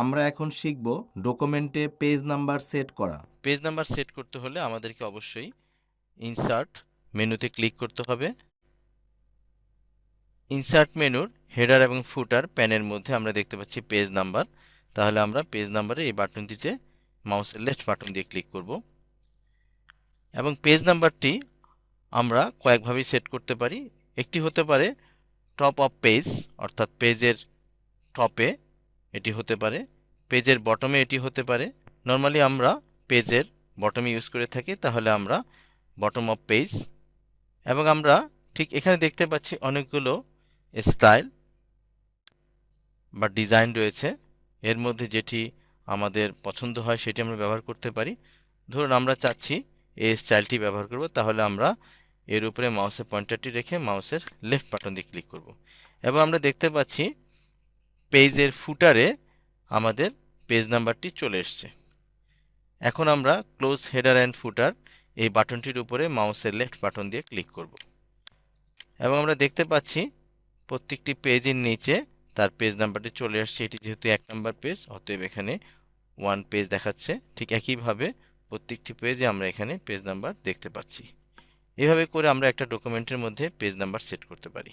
আমরা এখন শিখব ডকুমেন্টে পেজ নাম্বার সেট করা। পেজ নাম্বার সেট করতে হলে আমাদেরকে অবশ্যই ইনসার্ট মেনুতে ক্লিক করতে হবে। ইনসার্ট মেনুর হেডার এবং ফুটার প্যানের মধ্যে আমরা দেখতে পাচ্ছি পেজ নাম্বার। তাহলে আমরা পেজ নাম্বারে এই বাটনটিতে মাউসের লেফট বাটন দিয়ে ক্লিক করব এবং পেজ নাম্বারটি আমরা কয়েকভাবেই সেট করতে পারি। একটি হতে পারে টপ অফ পেজ, অর্থাৎ পেজের টপে এটি হতে পারে, পেজের বটমে এটি হতে পারে। নর্মালি আমরা পেজের বটমে ইউজ করে থাকি, তাহলে আমরা বটম অফ পেজ। এবং আমরা ঠিক এখানে দেখতে পাচ্ছি অনেকগুলো স্টাইল বা ডিজাইন রয়েছে। এর মধ্যে যেটি আমাদের পছন্দ হয় সেটি আমরা ব্যবহার করতে পারি। ধরুন আমরা চাচ্ছি এই স্টাইলটি ব্যবহার করব, তাহলে আমরা এর উপরে মাউসের পয়েন্টারটি রেখে মাউসের লেফট বাটন দিয়ে ক্লিক করব এবং আমরা দেখতে পাচ্ছি পেজের ফুটারে আমাদের পেজ নাম্বারটি চলে এসছে। এখন আমরা ক্লোজ হেডার অ্যান্ড ফুটার এই বাটনটির উপরে মাউসের লেফট বাটন দিয়ে ক্লিক করব এবং আমরা দেখতে পাচ্ছি প্রত্যেকটি পেজের নিচে তার পেজ নাম্বারটি চলে আসছে। এটি যেহেতু 1 নাম্বার পেজ, অতএব এখানে 1 পেজ দেখাচ্ছে। ঠিক একইভাবে প্রত্যেকটি পেজে আমরা এখানে পেজ নাম্বার দেখতে পাচ্ছি। এভাবে করে আমরা একটা ডকুমেন্টের মধ্যে পেজ নাম্বার সেট করতে পারি।